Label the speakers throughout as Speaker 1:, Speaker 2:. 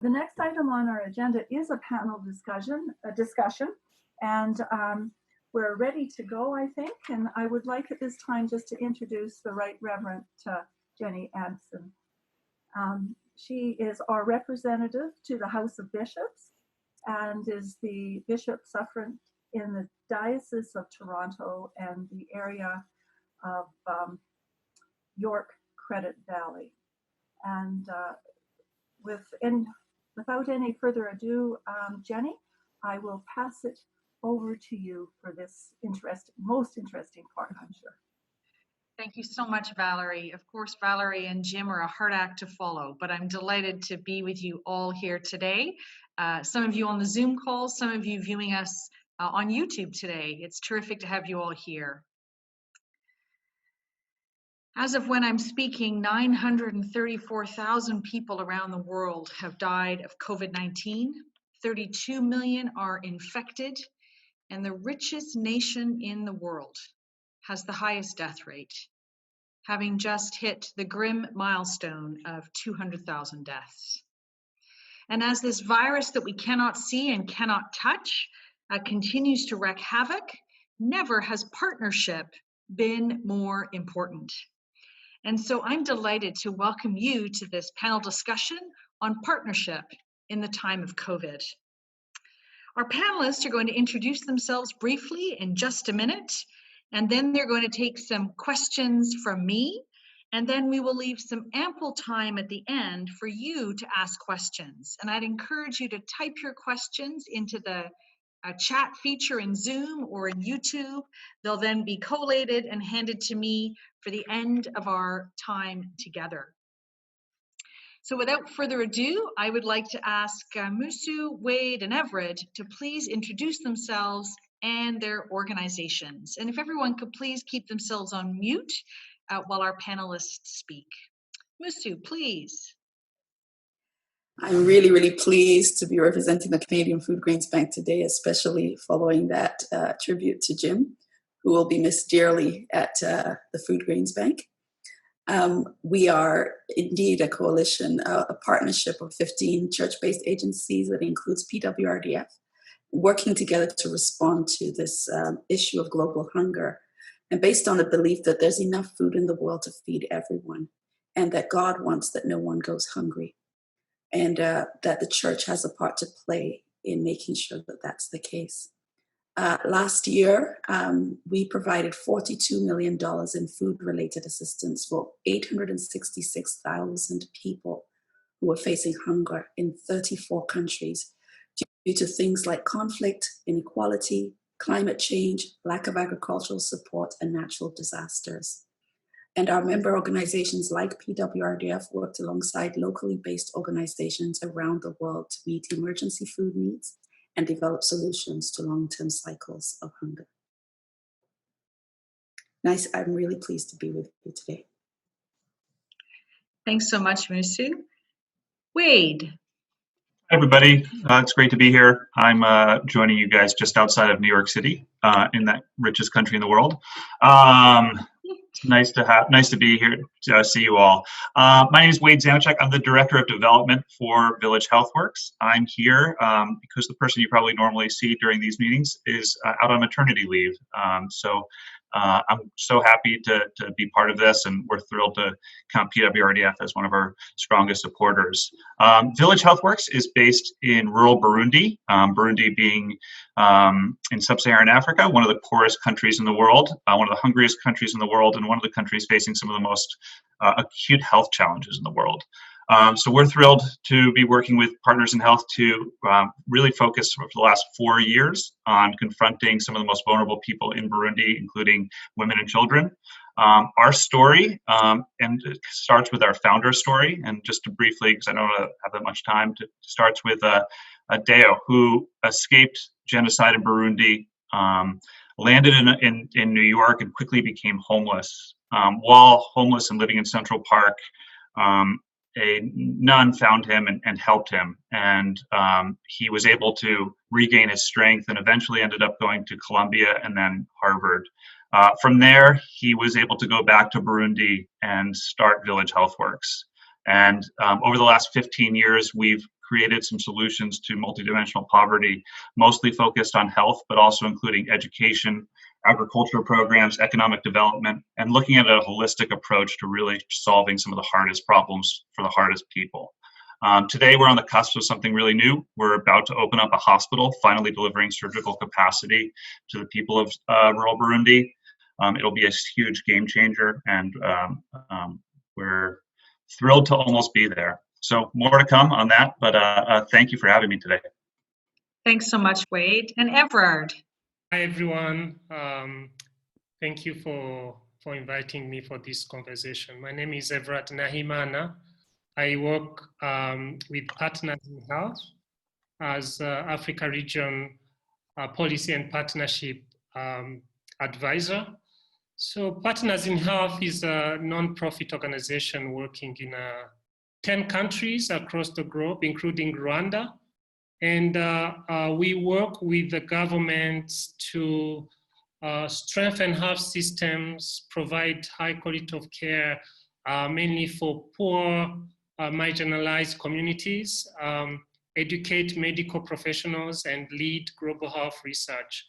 Speaker 1: The next item on our agenda is a panel discussion, and we're ready to go, I think. And I would like at this time just to introduce the Right Reverend Jenny Andison. She is our representative to the House of Bishops and is the Bishop Suffragant in the Diocese of Toronto and the area of York Credit Valley. And without any further ado, Jenny, I will pass it over to you for this most interesting part, I'm sure.
Speaker 2: Thank you so much, Valerie. Of course, Valerie and Jim are a hard act to follow, but I'm delighted to be with you all here today. Some of you on the Zoom call, some of you viewing us on YouTube today. It's terrific to have you all here. As of when I'm speaking, 934,000 people around the world have died of COVID-19. 32 million are infected, and the richest nation in the world has the highest death rate, having just hit the grim milestone of 200,000 deaths. And as this virus that we cannot see and cannot touch continues to wreak havoc, never has partnership been more important. And so I'm delighted to welcome you to this panel discussion on partnership in the time of COVID. Our panelists are going to introduce themselves briefly in just a minute, and then they're going to take some questions from me, and then we will leave some ample time at the end for you to ask questions. And I'd encourage you to type your questions into the chat feature in Zoom or in YouTube. They'll then be collated and handed to me for the end of our time together. So without further ado, I would like to ask Musu, Wade, and Evrard to please introduce themselves and their organizations. And if everyone could please keep themselves on mute while our panelists speak. Musu, please.
Speaker 3: I'm really, really pleased to be representing the Canadian Foodgrains Bank today, especially following that tribute to Jim, who will be missed dearly at the Foodgrains Bank. We are indeed a coalition, a partnership of 15 church-based agencies that includes PWRDF, working together to respond to this issue of global hunger, and based on the belief that there's enough food in the world to feed everyone, and that God wants that no one goes hungry. And that the church has a part to play in making sure that that's the case. Last year, we provided $42 million in food-related assistance for 866,000 people who were facing hunger in 34 countries due to things like conflict, inequality, climate change, lack of agricultural support, and natural disasters. And our member organizations like PWRDF worked alongside locally based organizations around the world to meet emergency food needs and develop solutions to long-term cycles of hunger. Nice, I'm really pleased to be with you today.
Speaker 2: Thanks so much, Musu. Wade.
Speaker 4: Hi, everybody. It's great to be here. I'm joining you guys just outside of New York City, in that richest country in the world. It's nice to be here to see you all. My name is Wade Zamechek. I'm the Director of Development for Village Healthworks. I'm here because the person you probably normally see during these meetings is out on maternity leave. So I'm so happy to be part of this, and we're thrilled to count PWRDF as one of our strongest supporters. Village Healthworks is based in rural Burundi, Burundi being in sub-Saharan Africa, one of the poorest countries in the world, one of the hungriest countries in the world, and one of the countries facing some of the most acute health challenges in the world. So we're thrilled to be working with Partners in Health to really focus for the last 4 years on confronting some of the most vulnerable people in Burundi, including women and children. Our story, and it starts with our founder story, and just to briefly, because I don't have that much time, starts with Deo, who escaped genocide in Burundi, landed in New York, and quickly became homeless. While homeless and living in Central Park, a nun found him and helped him, and he was able to regain his strength and eventually ended up going to Columbia and then Harvard. From there, he was able to go back to Burundi and start Village Healthworks. And over the last 15 years, we've created some solutions to multidimensional poverty, mostly focused on health, but also including education, agricultural programs, economic development, and looking at a holistic approach to really solving some of the hardest problems for the hardest people. Today, we're on the cusp of something really new. We're about to open up a hospital, finally delivering surgical capacity to the people of rural Burundi. It'll be a huge game changer, and we're thrilled to almost be there. So more to come on that, but thank you for having me today.
Speaker 2: Thanks so much, Wade. And Evrard.
Speaker 5: Hi, everyone. Thank you for inviting me for this conversation. My name is Evrard Nahimana. I work with Partners in Health as Africa Region Policy and Partnership Advisor. So Partners in Health is a non-profit organization working in 10 countries across the globe, including Rwanda. And we work with the governments to strengthen health systems, provide high quality of care, mainly for poor, marginalized communities, educate medical professionals, and lead global health research.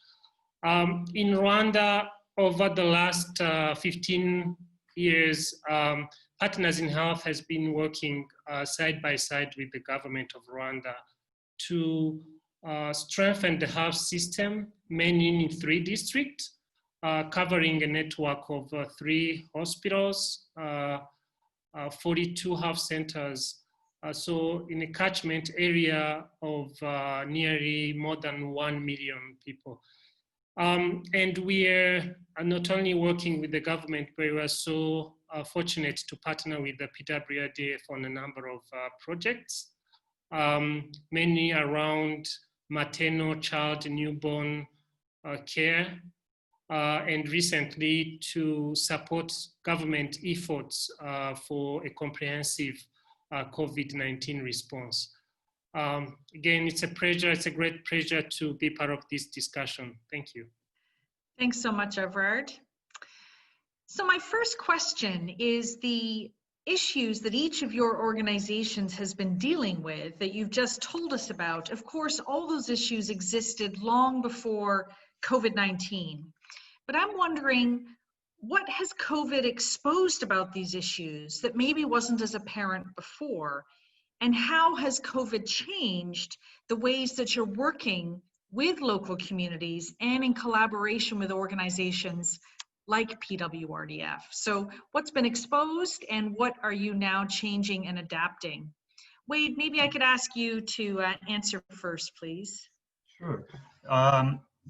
Speaker 5: In Rwanda, over the last 15 years, Partners in Health has been working side by side with the government of Rwanda to strengthen the health system, mainly in 3 districts, covering a network of 3 hospitals, 42 health centers, so in a catchment area of nearly more than 1 million people. And we are not only working with the government, but we are so fortunate to partner with the PWRDF on a number of projects, mainly around maternal, child, newborn care, and recently to support government efforts for a comprehensive COVID-19 response. Again, it's a great pleasure to be part of this discussion. Thank you.
Speaker 2: Thanks so much, Evrard. So my first question is the issues that each of your organizations has been dealing with that you've just told us about. Of course, all those issues existed long before COVID-19. But I'm wondering, what has COVID exposed about these issues that maybe wasn't as apparent before? And how has COVID changed the ways that you're working with local communities and in collaboration with organizations like PWRDF? So what's been exposed and what are you now changing and adapting? Wade, maybe I could ask you to answer first, please.
Speaker 4: Sure.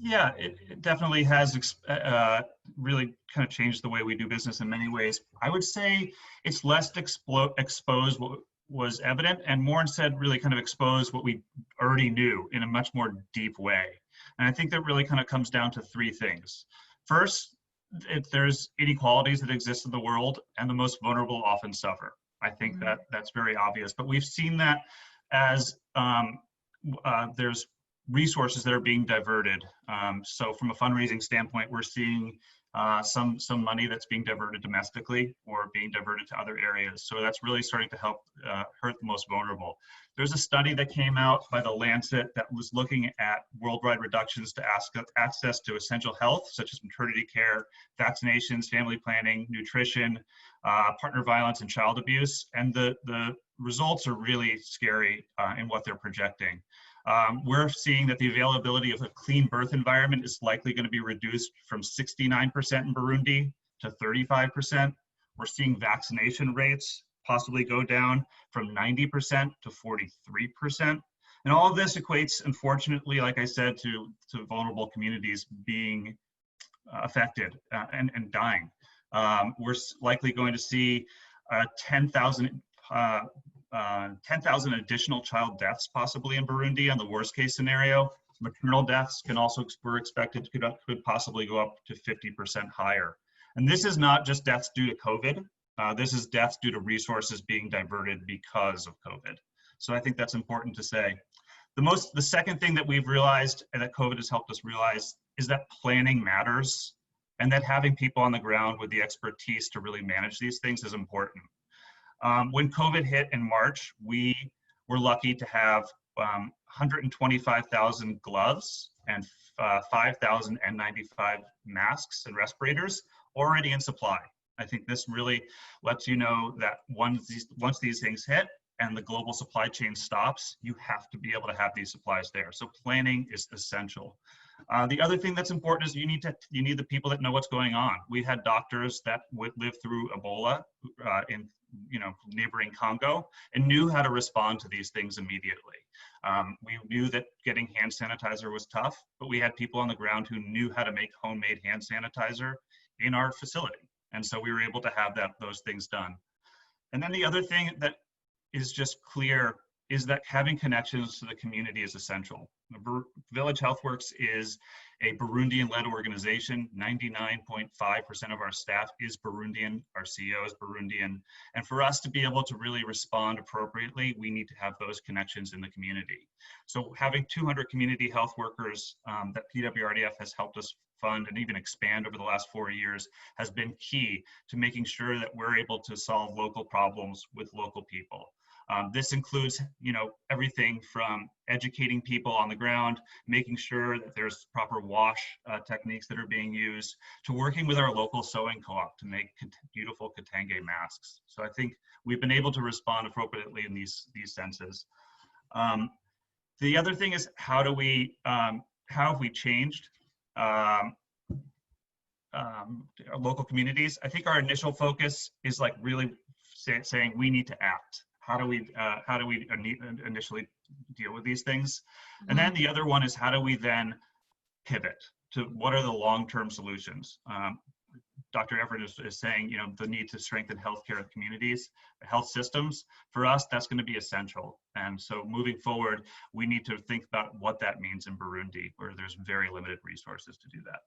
Speaker 4: Yeah, it definitely has really kind of changed the way we do business in many ways. I would say it's less exposed what was evident and more instead really kind of exposed what we already knew in a much more deep way. And I think that really kind of comes down to 3 things. First, there's inequalities that exist in the world and the most vulnerable often suffer. I think that that's very obvious, but we've seen that as there's resources that are being diverted. So from a fundraising standpoint, we're seeing some money that's being diverted domestically or being diverted to other areas. So that's really starting to help hurt the most vulnerable. There's a study that came out by the Lancet that was looking at worldwide reductions to access to essential health, such as maternity care, vaccinations, family planning, nutrition, partner violence, and child abuse. And the results are really scary in what they're projecting. We're seeing that the availability of a clean birth environment is likely going to be reduced from 69% in Burundi to 35%. We're seeing vaccination rates possibly go down from 90% to 43%. And all of this equates, unfortunately, like I said, to vulnerable communities being affected and dying. We're likely going to see 10,000 additional child deaths possibly in Burundi on the worst case scenario. Maternal deaths can also, we're expected could possibly go up to 50% higher. And this is not just deaths due to COVID. This is deaths due to resources being diverted because of COVID. So I think that's important to say. The second thing that we've realized and that COVID has helped us realize is that planning matters and that having people on the ground with the expertise to really manage these things is important. When COVID hit in March, we we're lucky to have 125,000 gloves and 5,095 masks and respirators already in supply. I think this really lets you know that once these things hit and the global supply chain stops, you have to be able to have these supplies there. So planning is essential. The other thing that's important is you need the people that know what's going on. We had doctors that lived through Ebola in neighboring Congo and knew how to respond to these things immediately. We knew that getting hand sanitizer was tough, but we had people on the ground who knew how to make homemade hand sanitizer in our facility. And so we were able to have those things done. And then the other thing that is just clear is that having connections to the community is essential. Village Healthworks is a Burundian-led organization. 99.5% of our staff is Burundian. Our CEO is Burundian. And for us to be able to really respond appropriately, we need to have those connections in the community. So having 200 community health workers that PWRDF has helped us fund and even expand over the last 4 years has been key to making sure that we're able to solve local problems with local people. This includes, everything from educating people on the ground, making sure that there's proper wash techniques that are being used, to working with our local sewing co-op to make beautiful Katenge masks. So I think we've been able to respond appropriately in these senses. The other thing is how have we changed our local communities? I think our initial focus is like really saying we need to act. How do we initially deal with these things? And then the other one is how do we then pivot to what are the long-term solutions? Dr. Evrard is saying, the need to strengthen healthcare communities, health systems. For us, that's going to be essential. And so moving forward, we need to think about what that means in Burundi, where there's very limited resources to do that.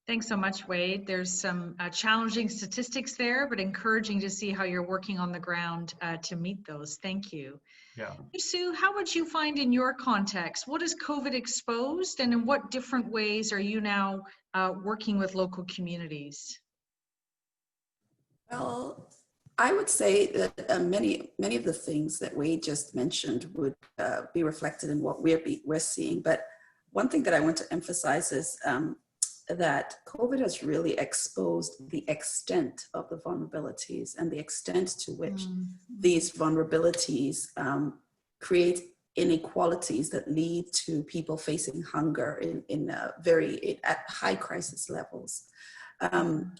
Speaker 2: Thanks so much, Wade. There's some challenging statistics there, but encouraging to see how you're working on the ground to meet those. Thank you.
Speaker 4: Yeah.
Speaker 2: Musu, how would you find in your context, what has COVID exposed, and in what different ways are you now working with local communities?
Speaker 3: Well, I would say that many of the things that Wade just mentioned would be reflected in what we're seeing. But one thing that I want to emphasize is that COVID has really exposed the extent of the vulnerabilities and the extent to which these vulnerabilities create inequalities that lead to people facing hunger at high crisis levels.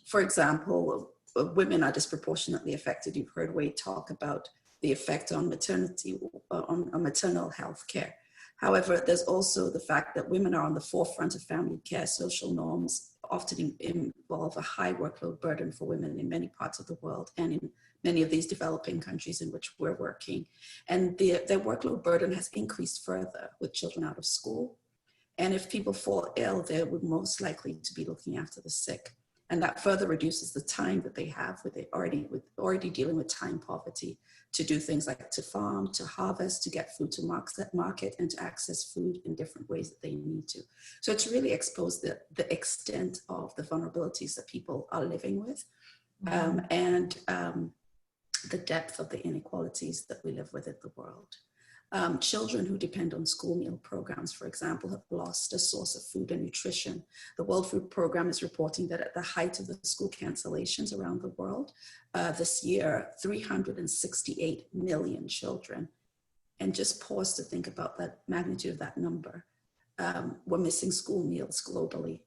Speaker 3: For example, women are disproportionately affected. You've heard Wade talk about the effect on maternal health care. However, there's also the fact that women are on the forefront of family care. Social norms often involve a high workload burden for women in many parts of the world and in many of these developing countries in which we're working. And their workload burden has increased further with children out of school. And if people fall ill, they're most likely to be looking after the sick. And that further reduces the time that they have already dealing with time poverty to do things like to farm, to harvest, to get food to market, and to access food in different ways that they need to. So it's really exposed the extent of the vulnerabilities that people are living with and the depth of the inequalities that we live with in the world. Children who depend on school meal programs, for example, have lost a source of food and nutrition. The World Food Programme is reporting that at the height of the school cancellations around the world this year, 368 million children, and just pause to think about that magnitude of that number, were missing school meals globally.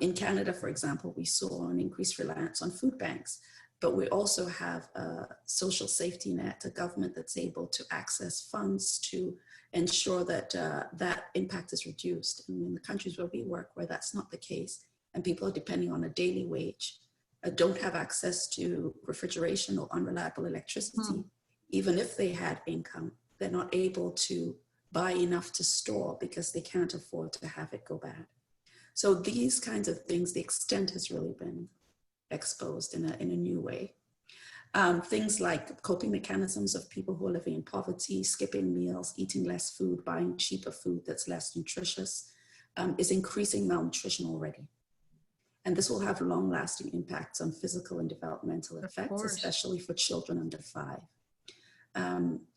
Speaker 3: In Canada, for example, we saw an increased reliance on food banks. But we also have a social safety net, a government that's able to access funds to ensure that that impact is reduced. And in the countries where we work, where that's not the case, and people are depending on a daily wage, don't have access to refrigeration or unreliable electricity, even if they had income, they're not able to buy enough to store because they can't afford to have it go bad. So these kinds of things, the extent has really been exposed in a new way. Things like coping mechanisms of people who are living in poverty, skipping meals, eating less food, buying cheaper food that's less nutritious, is increasing malnutrition already. And this will have long-lasting impacts on physical and developmental effects, especially for children under 5.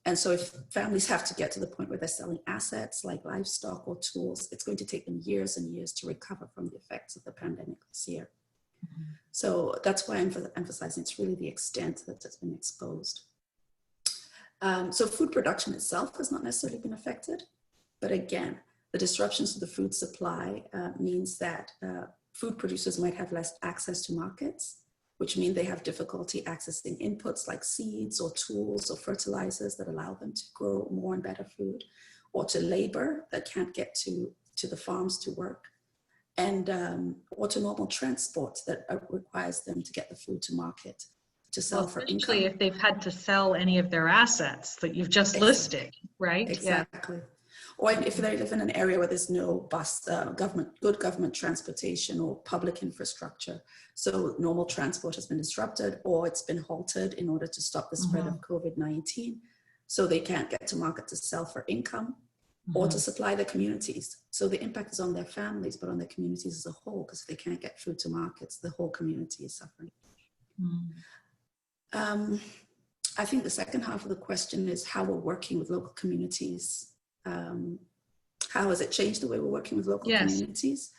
Speaker 3: And so if families have to get to the point where they're selling assets like livestock or tools, it's going to take them years and years to recover from the effects of the pandemic this year. So that's why I'm emphasizing it's really the extent that it's been exposed. So food production itself has not necessarily been affected, but again, the disruptions to the food supply means that food producers might have less access to markets, which mean they have difficulty accessing inputs like seeds or tools or fertilizers that allow them to grow more and better food, or to labor that can't get to the farms to work, and or to normal transport that requires them to get the food to market to sell for income.
Speaker 2: Especially if they've had to sell any of their assets that you've just listed, right?
Speaker 3: Exactly. Yeah. Or if they live in an area where there's no good government transportation or public infrastructure. So normal transport has been disrupted or it's been halted in order to stop the spread of COVID-19. So they can't get to market to sell for income or to supply their communities. So the impact is on their families, but on their communities as a whole, because if they can't get food to markets, the whole community is suffering. I think the second half of the question is how we're working with local communities. How has it changed the way we're working with local communities?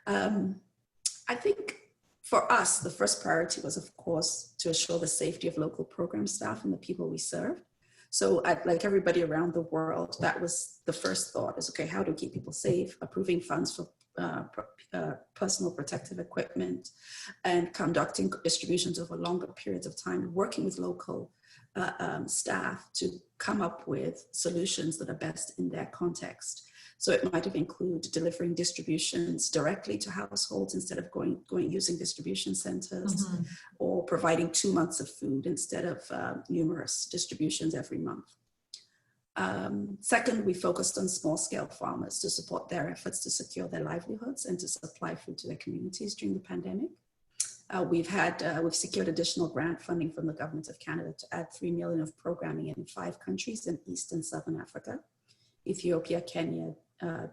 Speaker 3: I think for us, the first priority was, of course, to assure the safety of local program staff and the people we serve. So like everybody around the world, that was the first thought is, okay, how do we keep people safe? Approving funds for personal protective equipment and conducting distributions over longer periods of time, working with local staff to come up with solutions that are best in their context. So it might have included delivering distributions directly to households instead of using distribution centers, or providing 2 months of food instead of numerous distributions every month. Second, we focused on small-scale farmers to support their efforts to secure their livelihoods and to supply food to their communities during the pandemic. We've secured additional grant funding from the Government of Canada to add 3 million of programming in 5 countries in East and Southern Africa: Ethiopia, Kenya,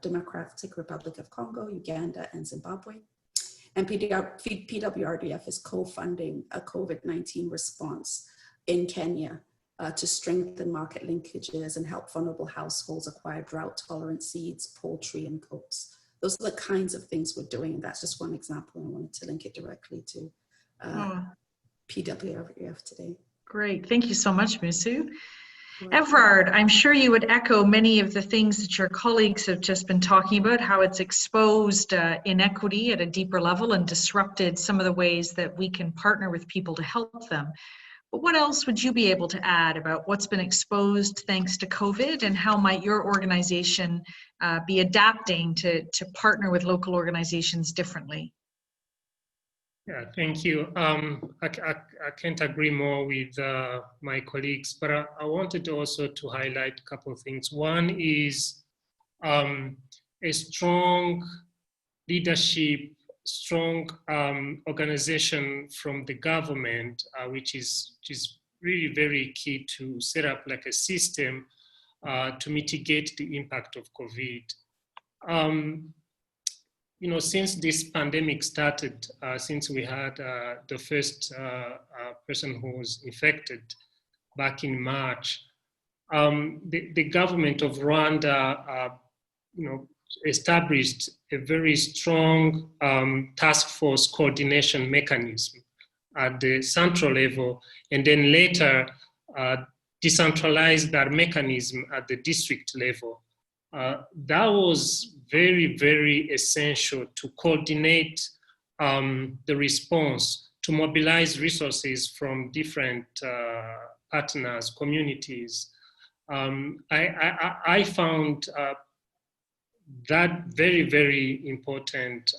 Speaker 3: Democratic Republic of Congo, Uganda, and Zimbabwe. And PWRDF is co-funding a COVID-19 response in Kenya to strengthen market linkages and help vulnerable households acquire drought-tolerant seeds, poultry, and goats. Those are the kinds of things we're doing. And that's just one example. I wanted to link it directly to PWRDF today.
Speaker 2: Great. Thank you so much, Musu. Evrard, I'm sure you would echo many of the things that your colleagues have just been talking about, how it's exposed inequity at a deeper level and disrupted some of the ways that we can partner with people to help them. But what else would you be able to add about what's been exposed thanks to COVID, and how might your organization be adapting to partner with local organizations differently?
Speaker 5: Yeah, thank you. I can't agree more with my colleagues, but I wanted also to highlight a couple of things. One is a strong leadership, strong organization from the government, which is really very key to set up like a system to mitigate the impact of COVID. You know, since this pandemic started, since we had the first person who was infected back in March, the government of Rwanda, established a very strong task force coordination mechanism at the central level, and then later decentralized that mechanism at the district level. That was very, very essential to coordinate the response, to mobilize resources from different partners, communities. I found that very, very important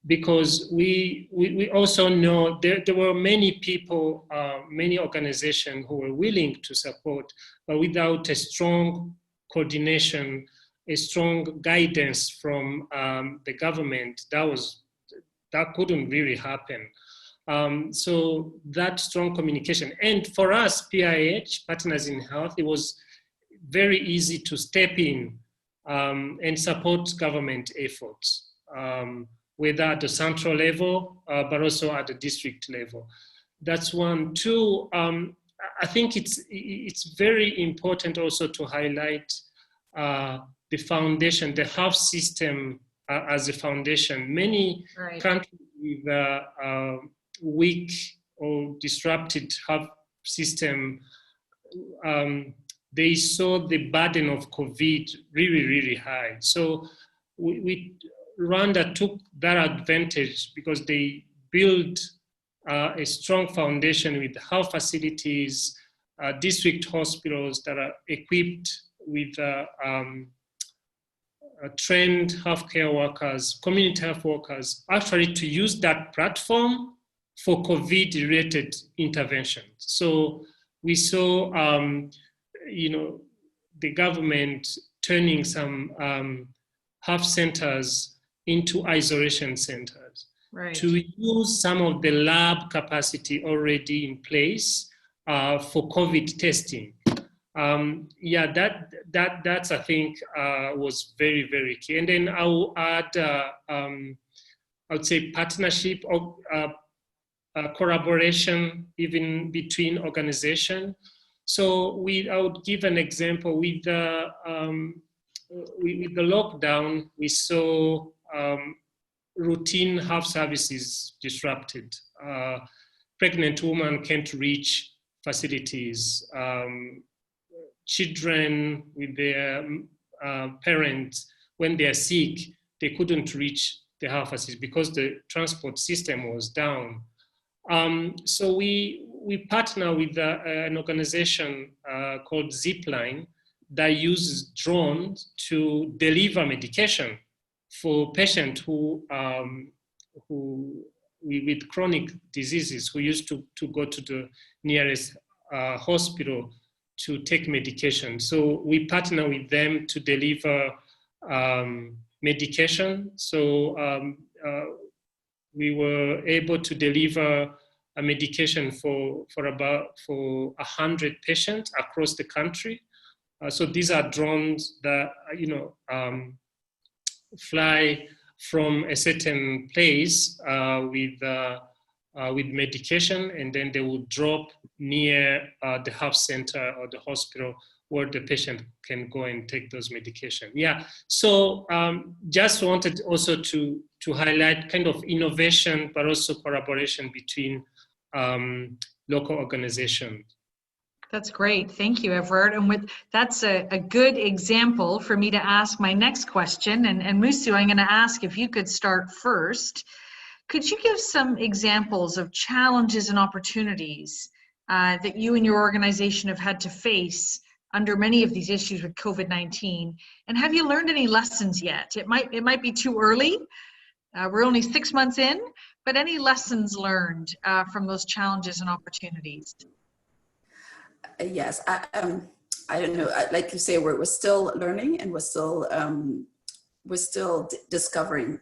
Speaker 5: because we also know there were many people, many organizations who were willing to support, but without a strong coordination, a strong guidance from the government, that couldn't really happen. So that strong communication, and for us, PIH, Partners in Health, it was very easy to step in and support government efforts, whether at the central level, but also at the district level. That's one. Two, I think it's very important also to highlight the foundation, the health system as a foundation. Many countries with weak or disrupted health system, they saw the burden of COVID really, really high. So Rwanda took that advantage because they built a strong foundation with health facilities, district hospitals that are equipped with trained healthcare workers, community health workers, actually to use that platform for COVID-related interventions. So we saw, the government turning some health centers into isolation centers to use some of the lab capacity already in place for COVID testing. That's I think was very, very key. And then I'll add, I would say partnership or collaboration even between organizations. So I would give an example with the lockdown. We saw routine health services disrupted. Pregnant women can't reach facilities. Children with their parents, when they are sick, they couldn't reach the health facilities because the transport system was down. So we partner with an organization called Zipline that uses drones to deliver medication for patients who with chronic diseases who used to go to the nearest hospital to take medication. So we partner with them to deliver medication. So we were able to deliver a medication for 100 patients across the country. So these are drones that fly from a certain place with medication, and then they will drop near the health center or the hospital where the patient can go and take those medications. Yeah, so just wanted also to highlight kind of innovation, but also collaboration between local organizations.
Speaker 2: That's great. Thank you, Evrard. And that's a good example for me to ask my next question. And Musu, I'm going to ask if you could start first. Could you give some examples of challenges and opportunities that you and your organization have had to face under many of these issues with COVID-19? And have you learned any lessons yet? It might be too early. We're only 6 months in, but any lessons learned from those challenges and opportunities?
Speaker 3: Yes, I don't know. Like you say, we're still learning, and we're still discovering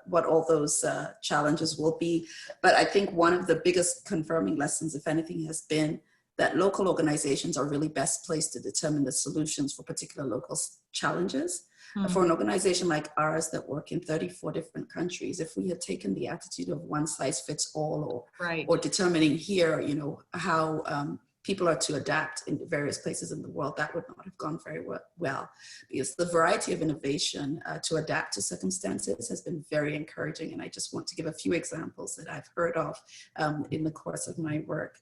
Speaker 3: what all those challenges will be. But I think one of the biggest confirming lessons, if anything, has been that local organizations are really best placed to determine the solutions for particular local challenges. Mm-hmm. For an organization like ours that work in 34 different countries, if we had taken the attitude of one size fits all, or determining here, how people are to adapt in various places in the world, that would not have gone very well, because the variety of innovation to adapt to circumstances has been very encouraging. And I just want to give a few examples that I've heard of in the course of my work.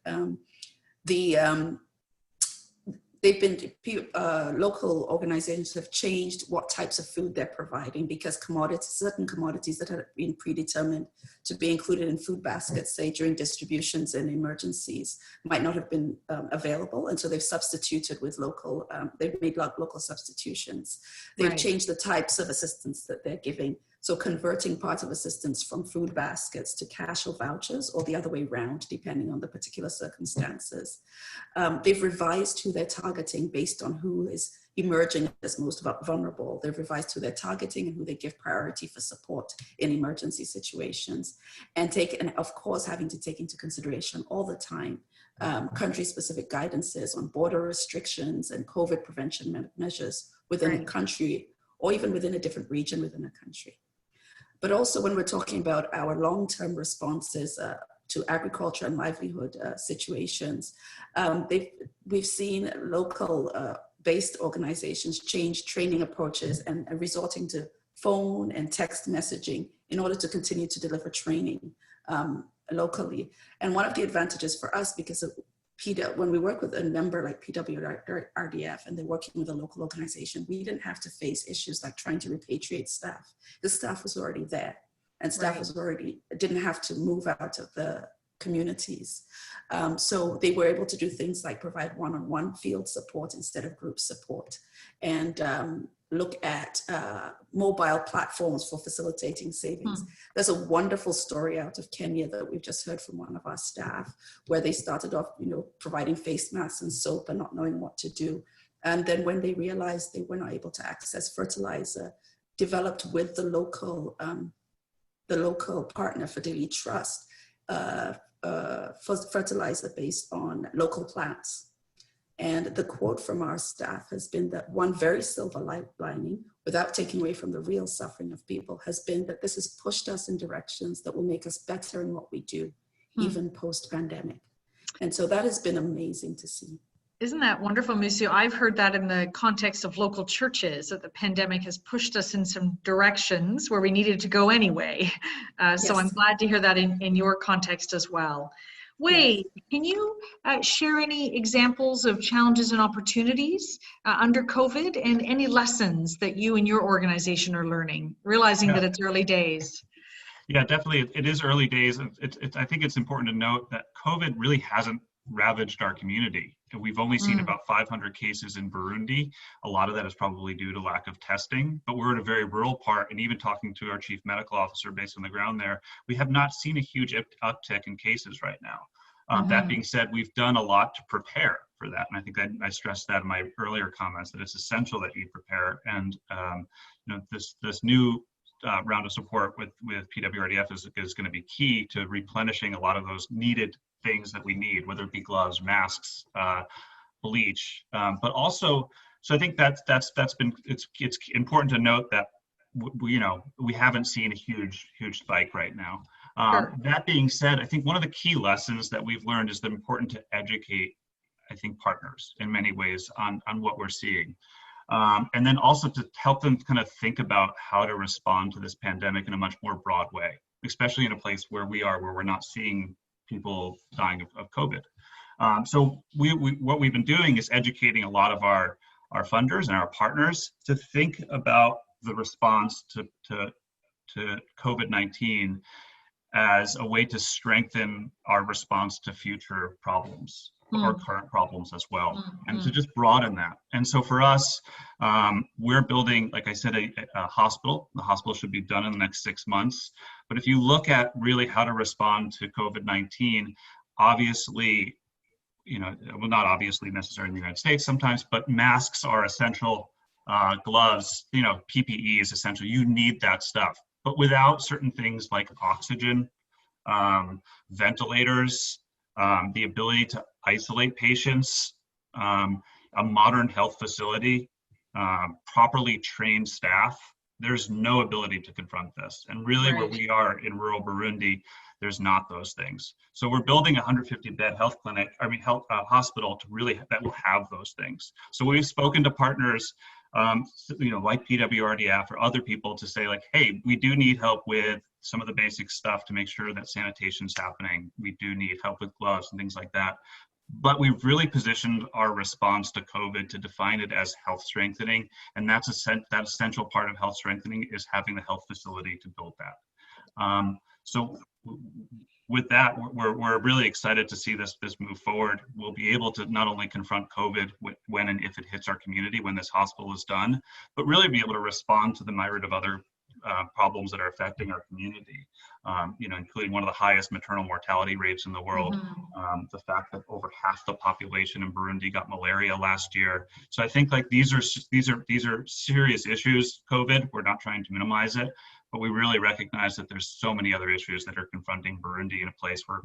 Speaker 3: Local organizations have changed what types of food they're providing, because certain commodities that had been predetermined to be included in food baskets, say during distributions and emergencies, might not have been available. And so they've substituted with they've made local substitutions. They've changed the types of assistance that they're giving. So converting parts of assistance from food baskets to cash or vouchers, or the other way around, depending on the particular circumstances. They've revised who they're targeting based on who is emerging as most vulnerable. They've revised who they're targeting and who they give priority for support in emergency situations. And of course, having to take into consideration all the time country-specific guidances on border restrictions and COVID prevention measures within a country, or even within a different region within a country. But also when we're talking about our long-term responses, to agriculture and livelihood situations. We've seen local based organizations change training approaches and resorting to phone and text messaging in order to continue to deliver training locally. And one of the advantages for us, because of when we work with a member like PWRDF and they're working with a local organization, we didn't have to face issues like trying to repatriate staff. The staff was already there, and staff was already, didn't have to move out of the communities. So they were able to do things like provide one-on-one field support instead of group support, and look at mobile platforms for facilitating savings. There's a wonderful story out of Kenya that we've just heard from one of our staff, where they started off, providing face masks and soap and not knowing what to do. And then when they realized they were not able to access fertilizer, developed with the local partner for Daily Trust, for fertilizer based on local plants. And the quote from our staff has been that one very silver lining, without taking away from the real suffering of people, has been that this has pushed us in directions that will make us better in what we do, even post-pandemic. And so that has been amazing to see.
Speaker 2: Isn't that wonderful, Musu? I've heard that in the context of local churches, that the pandemic has pushed us in some directions where we needed to go anyway. So I'm glad to hear that in your context as well. Wei, can you share any examples of challenges and opportunities under COVID, and any lessons that you and your organization are learning, realizing that it's early days?
Speaker 4: Yeah, definitely. It is early days. I think it's important to note that COVID really hasn't ravaged our community. We've only seen about 500 cases in Burundi. A lot of that is probably due to lack of testing, but we're in a very rural part, and even talking to our chief medical officer based on the ground there, we have not seen a huge uptick in cases right now. That being said, we've done a lot to prepare for that. And I think I stressed that in my earlier comments, that it's essential that you prepare. And this new round of support with PWRDF is going to be key to replenishing a lot of those needed things that we need, whether it be gloves, masks, bleach, but also, so I think that's been, it's important to note that we haven't seen a huge spike right now. That being said, I think one of the key lessons that we've learned is that it's important to educate, I think, partners in many ways on what we're seeing. And then also to help them kind of think about how to respond to this pandemic in a much more broad way, especially in a place where we're not seeing people dying of COVID. So what we've been doing is educating a lot of our funders and our partners to think about the response to COVID-19 as a way to strengthen our response to future problems or current problems as well, and to just broaden that. And so for us, we're building, like I said, a hospital. The hospital should be done in the next 6 months. But if you look at really how to respond to COVID-19, obviously, well, not obviously necessarily in the United States sometimes, but masks are essential, gloves, PPE is essential. You need that stuff. But without certain things like oxygen, ventilators, the ability to isolate patients, a modern health facility, properly trained staff, there's no ability to confront this. And really where we are in rural Burundi, there's not those things. So we're building a 150-bed hospital that will have those things. So we've spoken to partners, like PWRDF or other people, to say like, hey, we do need help with some of the basic stuff to make sure that sanitation's happening. We do need help with gloves and things like that. But we've really positioned our response to COVID to define it as health strengthening. And that essential part of health strengthening is having the health facility to build that. So with that, we're really excited to see this move forward. We'll be able to not only confront COVID when and if it hits our community, when this hospital is done, but really be able to respond to the myriad of other problems that are affecting our community, including one of the highest maternal mortality rates in the world, the fact that over half the population in Burundi got malaria last year. So I think like these are serious issues, COVID. We're not trying to minimize it, but we really recognize that there's so many other issues that are confronting Burundi in a place where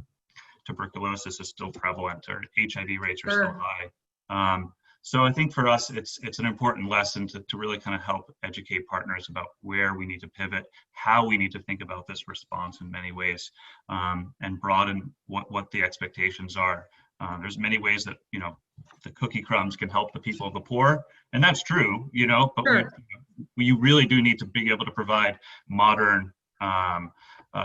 Speaker 4: tuberculosis is still prevalent or HIV rates are still high. So I think for us, it's an important lesson to really kind of help educate partners about where we need to pivot, how we need to think about this response in many ways, and broaden what the expectations are. There's many ways that, you know, the cookie crumbs can help the people of the poor, and that's true, you know, but
Speaker 2: Sure.
Speaker 4: we really do need to be able to provide modern,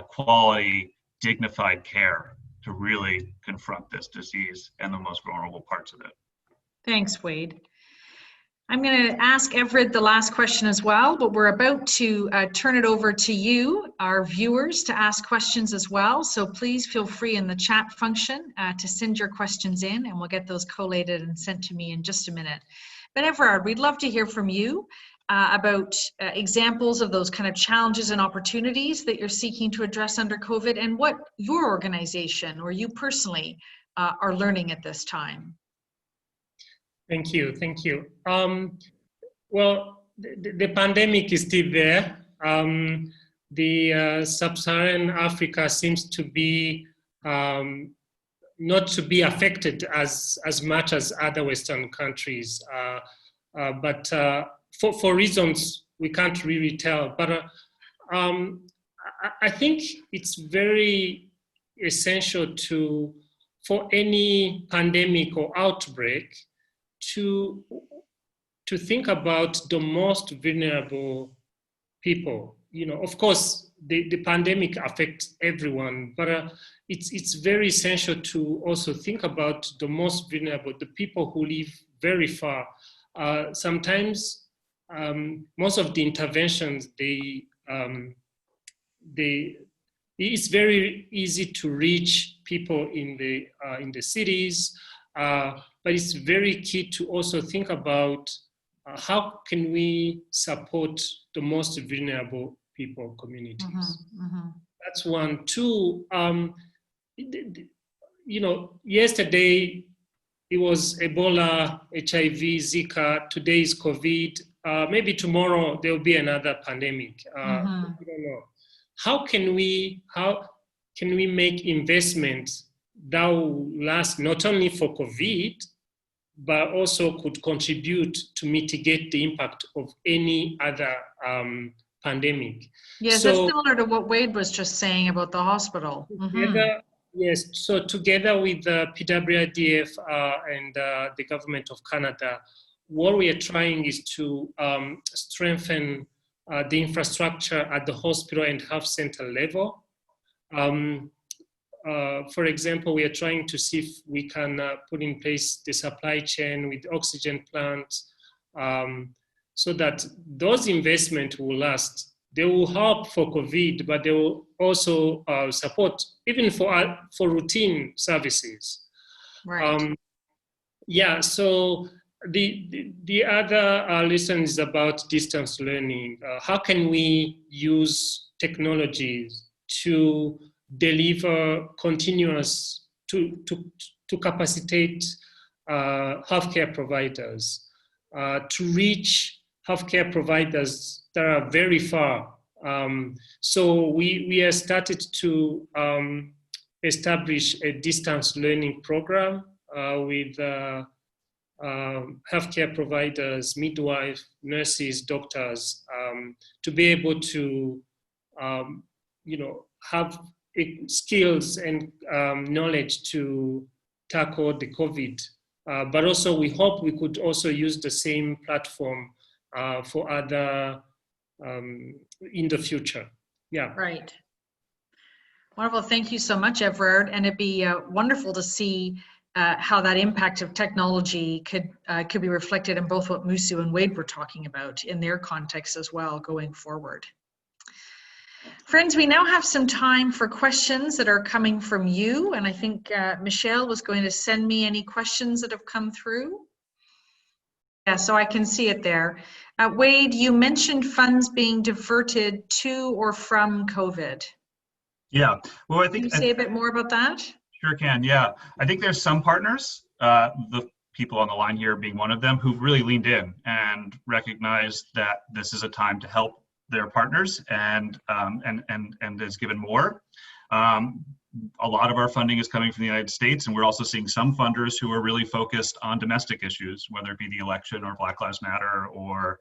Speaker 4: quality, dignified care to really confront this disease and the most vulnerable parts of it.
Speaker 2: Thanks, Wade. I'm going to ask Evrard the last question as well, but we're about to turn it over to you, our viewers, to ask questions as well. So please feel free in the chat function to send your questions in, and we'll get those collated and sent to me in just a minute. But Evrard, we'd love to hear from you about examples of those kind of challenges and opportunities that you're seeking to address under COVID, and what your organization or you personally are learning at this time.
Speaker 5: Thank you. Thank you. Well, the pandemic is still there. Sub-Saharan Africa seems to be not to be affected as much as other Western countries, but for reasons we can't really tell. But I think it's very essential for any pandemic or outbreak to think about the most vulnerable people. You know, of course, the pandemic affects everyone, but it's very essential to also think about the most vulnerable, the people who live very far. Sometimes most of the interventions, it's very easy to reach people in the cities, but it's very key to also think about how can we support the most vulnerable people, communities.
Speaker 2: Mm-hmm, mm-hmm.
Speaker 5: That's one. Two, you know, yesterday it was Ebola, HIV, Zika. Today is COVID. Maybe tomorrow there will be another pandemic.
Speaker 2: Mm-hmm.
Speaker 5: I don't know. How can we make investments that will last not only for COVID, but also could contribute to mitigate the impact of any other pandemic?
Speaker 2: Yes,
Speaker 5: so,
Speaker 2: that's similar to what Wade was just saying about the hospital.
Speaker 5: Together, yes, so together with the PWRDF and the government of Canada, what we are trying is to strengthen the infrastructure at the hospital and health center level. For example, we are trying to see if we can put in place the supply chain with oxygen plants, so that those investments will last. They will help for COVID, but they will also support even for routine services.
Speaker 2: Right.
Speaker 5: Yeah. So the other lesson is about distance learning. How can we use technologies to deliver continuous, to capacitate healthcare providers, to reach healthcare providers that are very far. So we have started to establish a distance learning program with healthcare providers, midwives, nurses, doctors, to be able to, have skills and knowledge to tackle the COVID. But also we hope we could also use the same platform for other in the future. Yeah.
Speaker 2: Right. Wonderful. Thank you so much, Evrard. And it'd be wonderful to see how that impact of technology could be reflected in both what Musu and Wade were talking about in their context as well going forward. Friends, we now have some time for questions that are coming from you. And I think Michelle was going to send me any questions that have come through. Yeah, so I can see it there. Wade, you mentioned funds being diverted to or from COVID.
Speaker 4: Yeah, well, I think—
Speaker 2: Can you say a bit more about that?
Speaker 4: Sure can, yeah. I think there's some partners, the people on the line here being one of them, who've really leaned in and recognized that this is a time to help their partners and has given more. A lot of our funding is coming from the United States, and we're also seeing some funders who are really focused on domestic issues, whether it be the election or Black Lives Matter or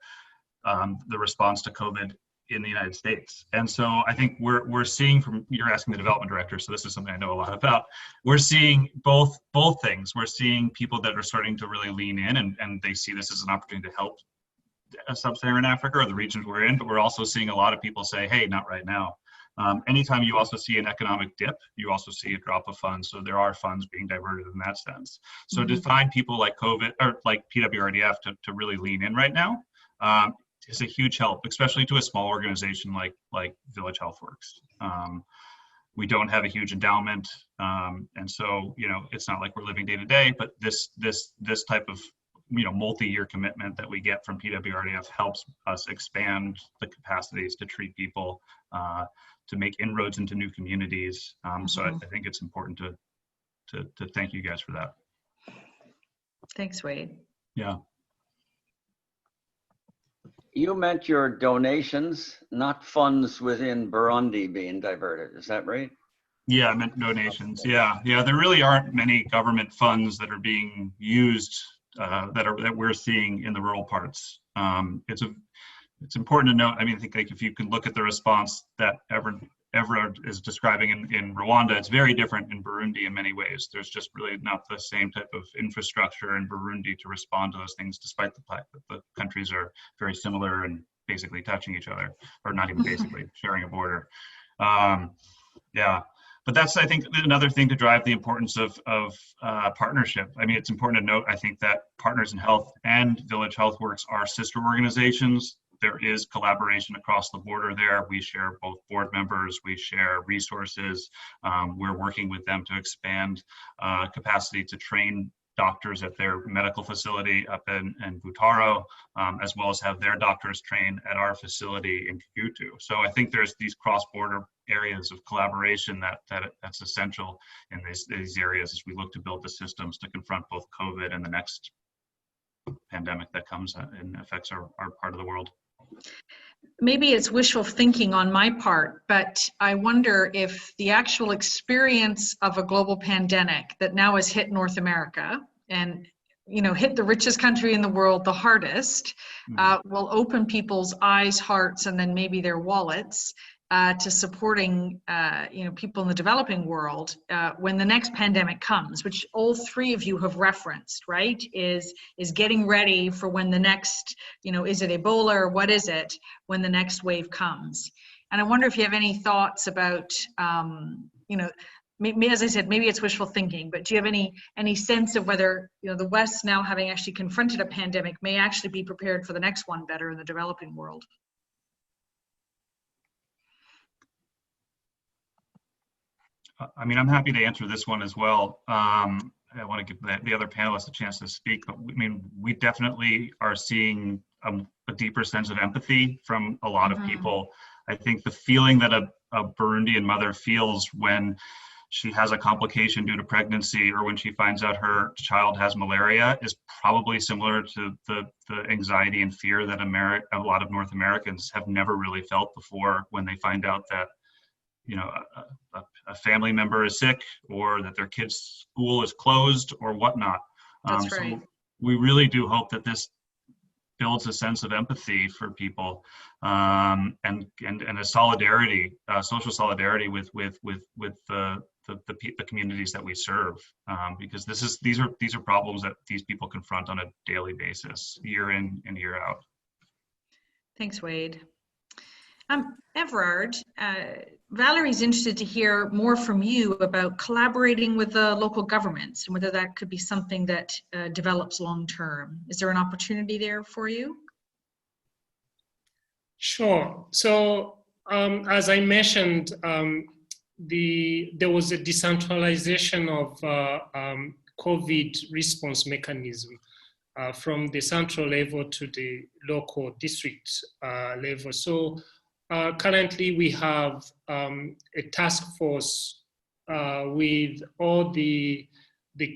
Speaker 4: the response to COVID in the United States. And so I think we're seeing from, you're asking the development director, so this is something I know a lot about. We're seeing both things. We're seeing people that are starting to really lean in, and they see this as an opportunity to help Sub-Saharan Africa or the regions we're in, but we're also seeing a lot of people say, hey, not right now. Anytime you also see an economic dip, you also see a drop of funds. So there are funds being diverted in that sense. So to find people like COVID or like PWRDF to really lean in right now is a huge help, especially to a small organization like Village Healthworks. We don't have a huge endowment, and so it's not like we're living day to day. But this type of multi-year commitment that we get from PWRDF helps us expand the capacities to treat people, to make inroads into new communities. So I think it's important to thank you guys for that.
Speaker 2: Thanks, Wade.
Speaker 4: Yeah.
Speaker 6: You meant your donations, not funds within Burundi being diverted. Is that right?
Speaker 4: Yeah, I meant donations. Yeah. There really aren't many government funds that are being used that we're seeing in the rural parts. It's important to note. I mean, I think if you can look at the response that Evrard is describing in Rwanda, it's very different in Burundi in many ways. There's just really not the same type of infrastructure in Burundi to respond to those things, despite the fact that the countries are very similar and basically touching each other, or not even basically, sharing a border. Yeah. But that's, I think, another thing to drive the importance of partnership. I mean, it's important to note, I think, that Partners in Health and Village Healthworks are sister organizations. There is collaboration across the border there. We share both board members, we share resources. We're working with them to expand capacity to train doctors at their medical facility up in Butaro, as well as have their doctors train at our facility in Kigutu. So I think there's these cross-border areas of collaboration that's essential in these areas as we look to build the systems to confront both COVID and the next pandemic that comes and affects our part of the world.
Speaker 2: Maybe it's wishful thinking on my part, but I wonder if the actual experience of a global pandemic that now has hit North America and hit the richest country in the world the hardest will open people's eyes, hearts, and then maybe their wallets to supporting people in the developing world when the next pandemic comes, which all three of you have referenced, right? Is getting ready for when the next, is it Ebola or what is it, when the next wave comes. And I wonder if you have any thoughts about, as I said, maybe it's wishful thinking, but do you have any sense of whether the West, now having actually confronted a pandemic, may actually be prepared for the next one better in the developing world?
Speaker 4: I mean, I'm happy to answer this one as well. I want to give the other panelists a chance to speak, but I mean, we definitely are seeing a deeper sense of empathy from a lot of people. I think the feeling that a Burundian mother feels when she has a complication due to pregnancy or when she finds out her child has malaria is probably similar to the anxiety and fear that a lot of North Americans have never really felt before when they find out that a family member is sick or that their kid's school is closed or whatnot.
Speaker 2: That's right.
Speaker 4: So we really do hope that this builds a sense of empathy for people and a solidarity, social solidarity with the communities that we serve, because these are problems that these people confront on a daily basis, year in and year out.
Speaker 2: Thanks, Wade. Evrard, Valerie's interested to hear more from you about collaborating with the local governments and whether that could be something that develops long term. Is there an opportunity there for you?
Speaker 5: Sure. So as I mentioned, there was a decentralization of COVID response mechanism from the central level to the local district level. So currently we have a task force with all the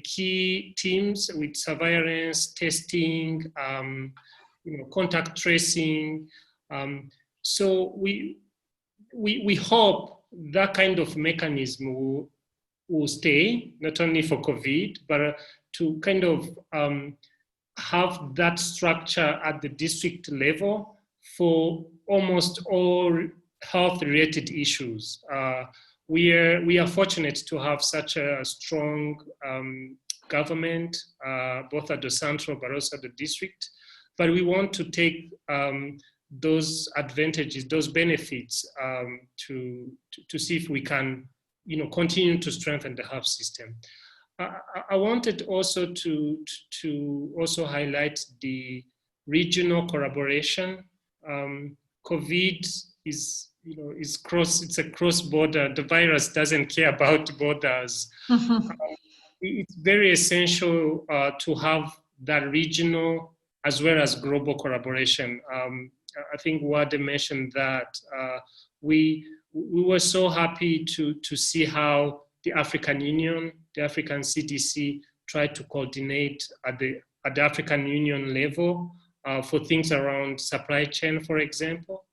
Speaker 5: key teams with surveillance, testing, contact tracing. So we hope that kind of mechanism will stay, not only for COVID, but to kind of have that structure at the district level for almost all health-related issues. We are fortunate to have such a strong government, both at the central but also at the district. But we want to take those advantages, those benefits, to see if we can, continue to strengthen the health system. I wanted also to also highlight the regional collaboration. COVID is, it's a cross-border. The virus doesn't care about borders. It's very essential to have that regional as well as global collaboration. I think Wade mentioned that we were so happy to see how the African Union, the African CDC tried to coordinate at the African Union level for things around supply chain, for example.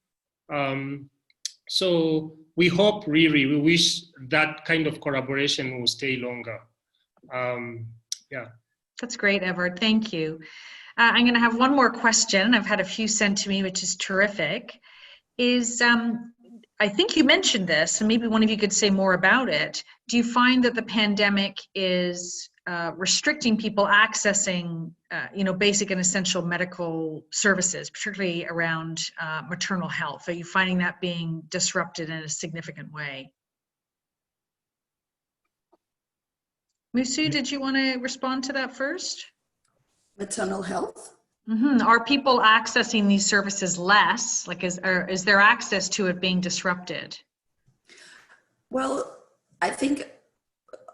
Speaker 5: So we hope, really, we wish that kind of collaboration will stay longer. Yeah.
Speaker 2: That's great, Evrard. Thank you. I'm going to have one more question. I've had a few sent to me, which is terrific. I think you mentioned this, and maybe one of you could say more about it. Do you find that the pandemic is restricting people accessing, basic and essential medical services, particularly around maternal health? Are you finding that being disrupted in a significant way? Musu, did you want to respond to that first?
Speaker 3: Maternal health?
Speaker 2: Mm-hmm. Are people accessing these services less? Like, is their access to it being disrupted?
Speaker 3: Well, I think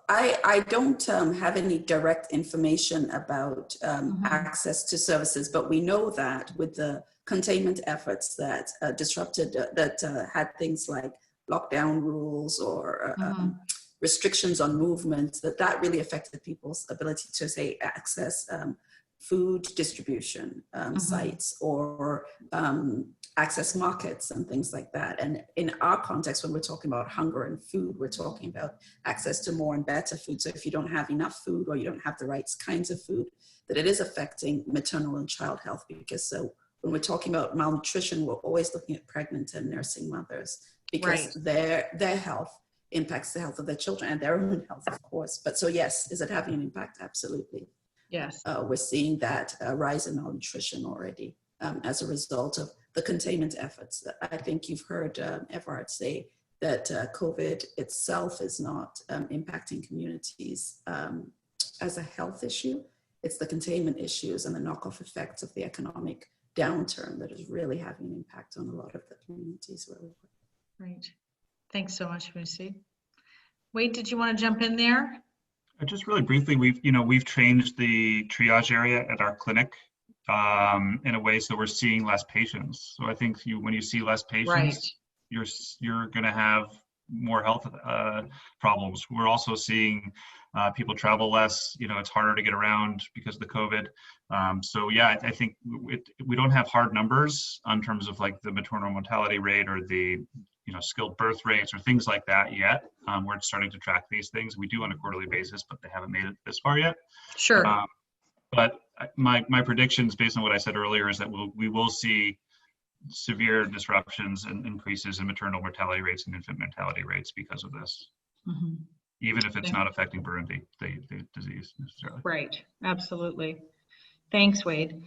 Speaker 3: I don't have any direct information about access to services, but we know that with the containment efforts that disrupted, that had things like lockdown rules or restrictions on movement, that really affected people's ability to, say, access food distribution sites or access markets and things like that. And in our context, when we're talking about hunger and food, we're talking about access to more and better food. So if you don't have enough food or you don't have the right kinds of food, that it is affecting maternal and child health. Because so when we're talking about malnutrition, we're always looking at pregnant and nursing mothers, because their health impacts the health of their children and their own health, of course. But so yes, is it having an impact? Absolutely. Yes. We're seeing that rise in malnutrition already as a result of the containment efforts. I think you've heard Evrard say that COVID itself is not impacting communities as a health issue. It's the containment issues and the knockoff effects of the economic downturn that is really having an impact on a lot of the communities where we work.
Speaker 2: Right. Thanks so much, Musu. Wade, did you want to jump in there?
Speaker 4: Just really briefly, we've changed the triage area at our clinic in a way so we're seeing less patients. So I think when you see less patients, you're going to have more health problems. We're also seeing people travel less. It's harder to get around because of the COVID. So yeah, I think we don't have hard numbers in terms of like the maternal mortality rate or the skilled birth rates or things like that yet. We're starting to track these things. We do on a quarterly basis, but they haven't made it this far yet.
Speaker 2: Sure.
Speaker 4: But my predictions, based on what I said earlier, is that we will see severe disruptions and increases in maternal mortality rates and infant mortality rates because of this, even if it's not affecting Burundi, the disease necessarily.
Speaker 2: Right. Absolutely. Thanks, Wade.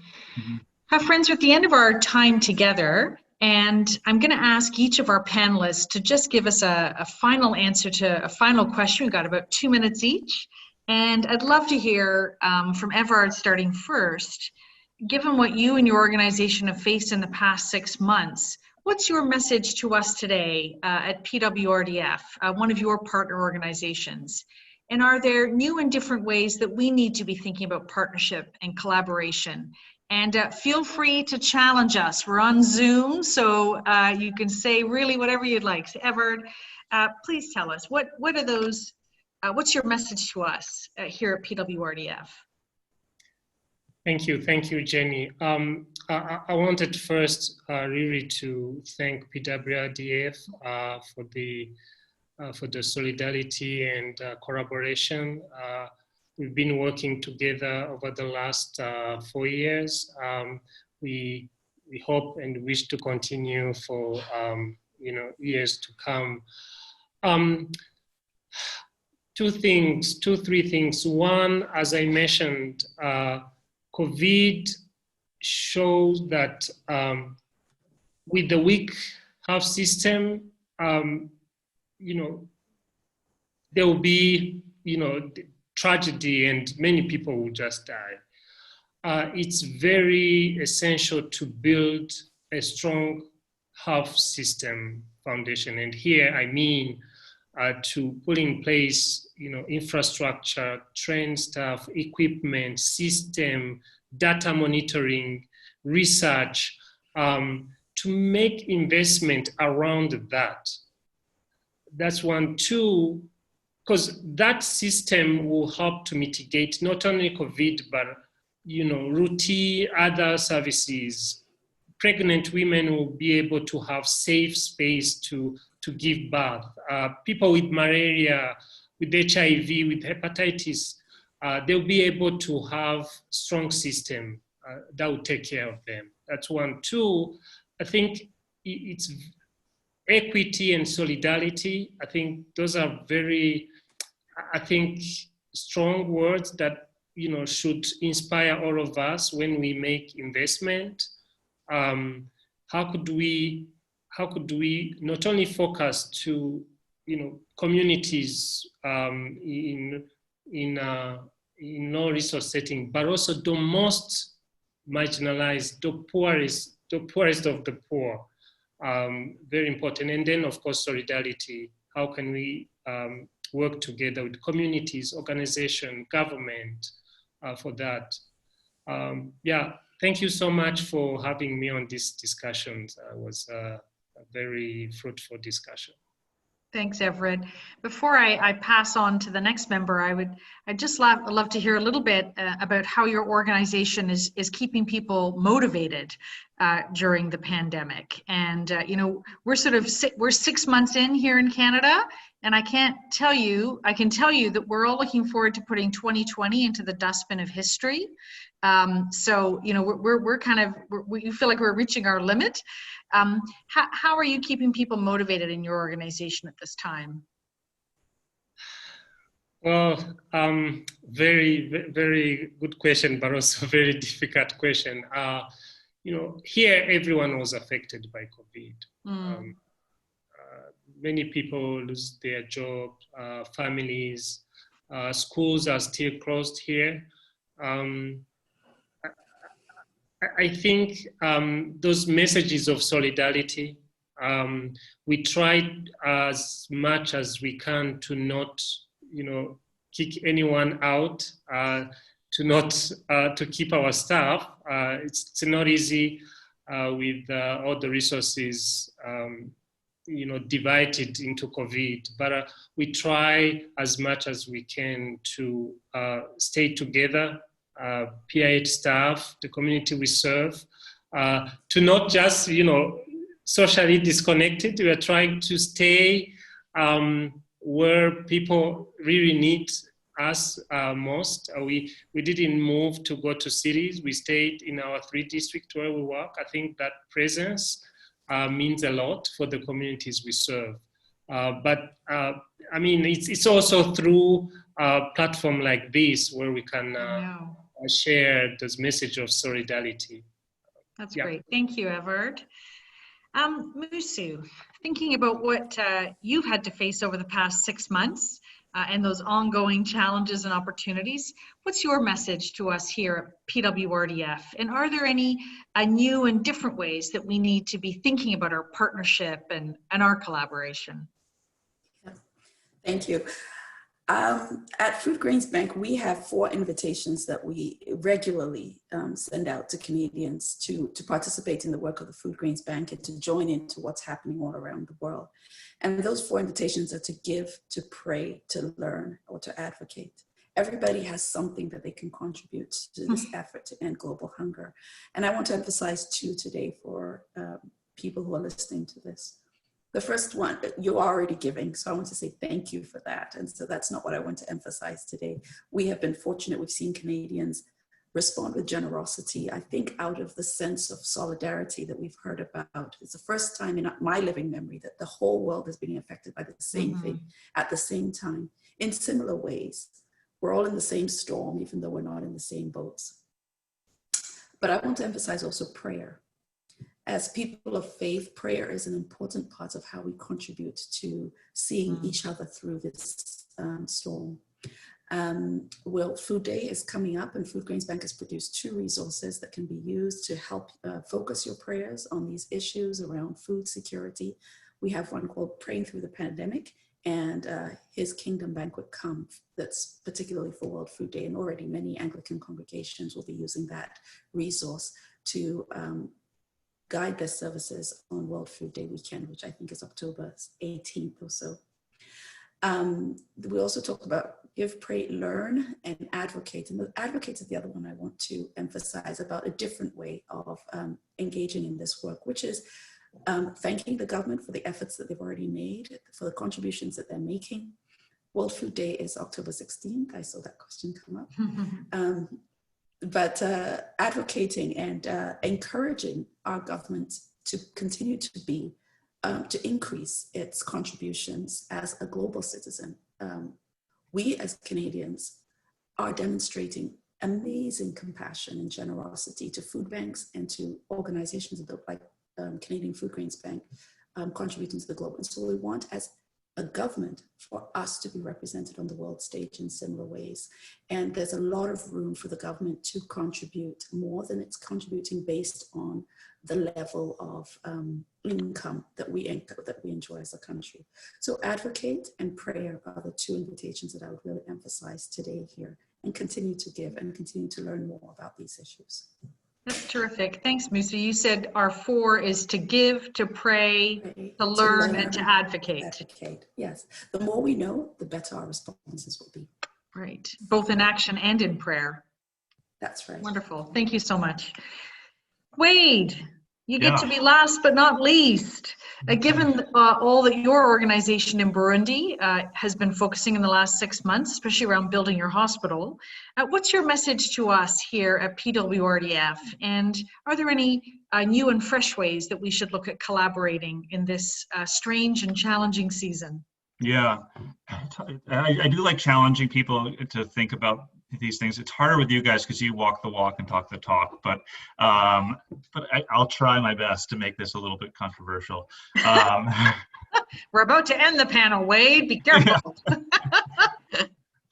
Speaker 2: Friends, we're at the end of our time together. And I'm going to ask each of our panelists to just give us a final answer to a final question. We've got about 2 minutes each. And I'd love to hear from Evrard starting first. Given what you and your organization have faced in the past 6 months, what's your message to us today at PWRDF, one of your partner organizations? And are there new and different ways that we need to be thinking about partnership and collaboration? And feel free to challenge us. We're on Zoom, so you can say really whatever you'd like. So Evrard, please tell us, what are those, what's your message to us here at PWRDF?
Speaker 5: Thank you, Jenny. I wanted first really to thank PWRDF for the for the solidarity and collaboration. We've been working together over the last 4 years. We hope and wish to continue for years to come. Two, three things. One, as I mentioned, COVID shows that with the weak health system, there will be, tragedy and many people will just die. It's very essential to build a strong health system foundation. And here I mean to put in place, infrastructure, train staff, equipment, system, data monitoring, research, to make investment around that. That's one. Two, because that system will help to mitigate not only COVID, but routine other services. Pregnant women will be able to have safe space to give birth. People with malaria, with HIV, with hepatitis, they'll be able to have strong system that will take care of them. That's one. Two, I think it's equity and solidarity. I think those are very, strong words that, should inspire all of us when we make investment. How could we not only focus to, communities in low resource setting, but also the most marginalized, the poorest of the poor. Very important. And then, of course, solidarity. How can we work together with communities, organization, government for that? Thank you so much for having me on this discussion. It was a very fruitful discussion.
Speaker 2: Thanks, Evrard. Before I pass on to the next member, I'd just love to hear a little bit about how your organization is keeping people motivated during the pandemic. And we're 6 months in here in Canada, and I can tell you that we're all looking forward to putting 2020 into the dustbin of history. So we feel like we're reaching our limit. How are you keeping people motivated in your organization at this time?
Speaker 5: Well, very, very good question, but also very difficult question. Here everyone was affected by COVID. Many people lose their job, families, schools are still closed here. I think those messages of solidarity, we tried as much as we can to not, kick anyone out, to keep our staff. It's not easy with all the resources, divided into COVID, but we try as much as we can to stay together. PIH staff, the community we serve, to not just, socially disconnected. We are trying to stay where people really need us most. We didn't move to go to cities. We stayed in our 3 districts where we work. I think that presence means a lot for the communities we serve. But it's also through a platform like this where we can share this message of solidarity.
Speaker 2: That's great. Thank you, Evrard. Musu, thinking about what you've had to face over the past 6 months and those ongoing challenges and opportunities, what's your message to us here at PWRDF? And are there any new and different ways that we need to be thinking about our partnership and our collaboration?
Speaker 3: Thank you. At Foodgrains Bank, we have 4 invitations that we regularly send out to Canadians to participate in the work of the Foodgrains Bank and to join into what's happening all around the world. And those 4 invitations are to give, to pray, to learn, or to advocate. Everybody has something that they can contribute to this effort to end global hunger. And I want to emphasize 2 today for people who are listening to this. The first one, you're already giving, so I want to say thank you for that. And so that's not what I want to emphasize today. We have been fortunate. We've seen Canadians respond with generosity, I think, out of the sense of solidarity that we've heard about. It's the first time in my living memory that the whole world is being affected by the same thing at the same time, in similar ways. We're all in the same storm, even though we're not in the same boats. But I want to emphasize also prayer. As people of faith, prayer is an important part of how we contribute to seeing each other through this storm. World Food Day is coming up, and Foodgrains Bank has produced 2 resources that can be used to help focus your prayers on these issues around food security. We have one called Praying Through the Pandemic, and His Kingdom Banquet Come, that's particularly for World Food Day, and already many Anglican congregations will be using that resource to guide their services on World Food Day weekend, which I think is October 18th or so. We also talk about give, pray, learn, and advocate. And the advocate is the other one I want to emphasize about a different way of engaging in this work, which is thanking the government for the efforts that they've already made, for the contributions that they're making. World Food Day is October 16th. I saw that question come up. But advocating and encouraging our government to continue to be, to increase its contributions as a global citizen. We as Canadians are demonstrating amazing compassion and generosity to food banks and to organizations like Canadian Foodgrains Bank contributing to the globe. And so we want as a government for us to be represented on the world stage in similar ways. And there's a lot of room for the government to contribute more than it's contributing based on the level of income that we enjoy as a country. So advocate and prayer are the 2 invitations that I would really emphasize today here, and continue to give and continue to learn more about these issues.
Speaker 2: That's terrific. Thanks, Musu. You said our 4 is to give, to pray, to learn, and to advocate.
Speaker 3: Advocate, yes. The more we know, the better our responses will be.
Speaker 2: Right. Both in action and in prayer.
Speaker 3: That's right.
Speaker 2: Wonderful. Thank you so much. Wade, you get to be last but not least. Given all that your organization in Burundi has been focusing in the last 6 months, especially around building your hospital, what's your message to us here at PWRDF? And are there any new and fresh ways that we should look at collaborating in this strange and challenging season?
Speaker 4: Yeah, I do like challenging people to think about these things. It's harder with you guys because you walk the walk and talk the talk, but I'll try my best to make this a little bit controversial.
Speaker 2: We're about to end the panel, Wade. Be careful.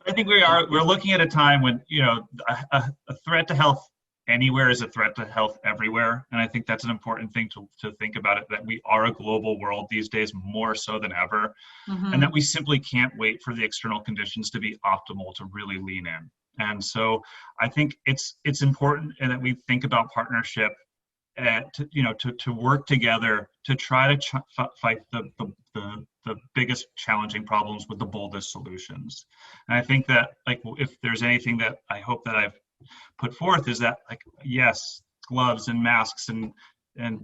Speaker 4: I think we're looking at a time when, you know, a threat to health anywhere is a threat to health everywhere. And I think that's an important thing to think about it, that we are a global world these days more so than ever, and that we simply can't wait for the external conditions to be optimal to really lean in. And so I think it's important that we think about partnership, to work together to try to fight the biggest challenging problems with the boldest solutions. And I think that, like, if there's anything that I hope that I've put forth is that, like, yes, gloves and masks and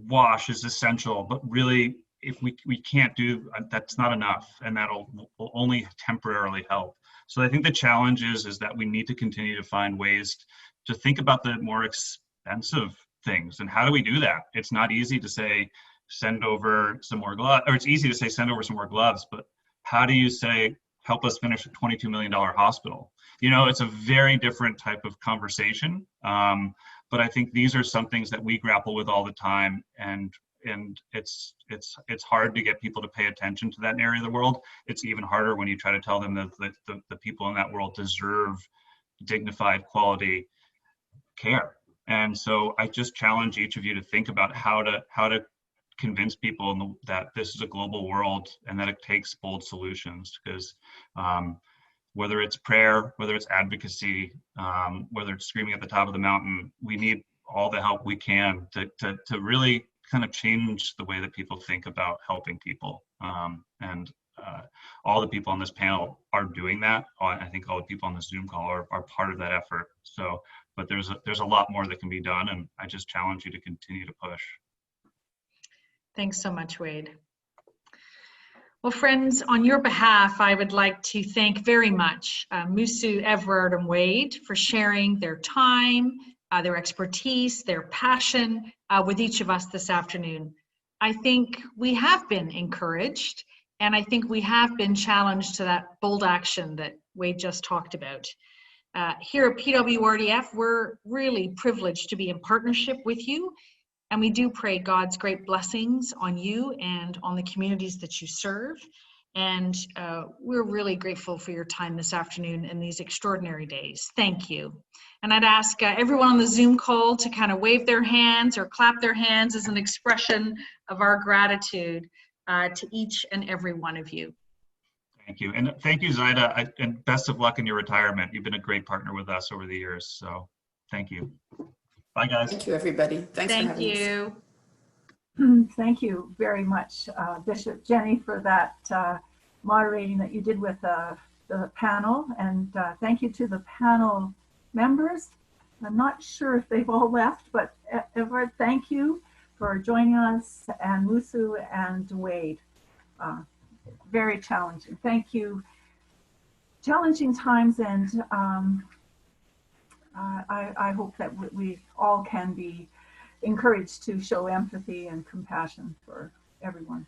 Speaker 4: wash is essential, but really, if we can't do that's not enough, and will only temporarily help. So I think the challenge is that we need to continue to find ways to think about the more expensive things. And how do we do that? It's not easy to say, send over some more gloves, or it's easy to say, send over some more gloves, but how do you say, help us finish a $22 million hospital? You know, it's a very different type of conversation. But I think these are some things that we grapple with all the time. And it's hard to get people to pay attention to that area of the world. It's even harder when you try to tell them that the people in that world deserve dignified, quality care. And so I just challenge each of you to think about how to convince people that this is a global world and that it takes bold solutions, because whether it's prayer, whether it's advocacy, whether it's screaming at the top of the mountain, we need all the help we can to really kind of change the way that people think about helping people. And all the people on this panel are doing that. I think all the people on this Zoom call are part of that effort. So, but there's a lot more that can be done, and I just challenge you to continue to push.
Speaker 2: Thanks so much, Wade. Well, friends, on your behalf, I would like to thank very much Musu, Evrard, and Wade for sharing their time, their expertise, their passion with each of us this afternoon. I think we have been encouraged, and I think we have been challenged to that bold action that Wade just talked about. Here at PWRDF, we're really privileged to be in partnership with you, and we do pray God's great blessings on you and on the communities that you serve. And we're really grateful for your time this afternoon in these extraordinary days. Thank you. And I'd ask everyone on the Zoom call to kind of wave their hands or clap their hands as an expression of our gratitude to each and every one of you.
Speaker 4: Thank you. And thank you, Zaida, and best of luck in your retirement. You've been a great partner with us over the years. So thank you. Bye, guys.
Speaker 3: Thank you, everybody. Thanks for having us.
Speaker 2: Thank you.
Speaker 1: Thank you very much, Bishop Jenny, for that moderating that you did with the panel. And thank you to the panel members. I'm not sure if they've all left, but Evrard, thank you for joining us, and Musu and Wade. Very challenging. Thank you. Challenging times, and I hope that we all can be encouraged to show empathy and compassion for everyone.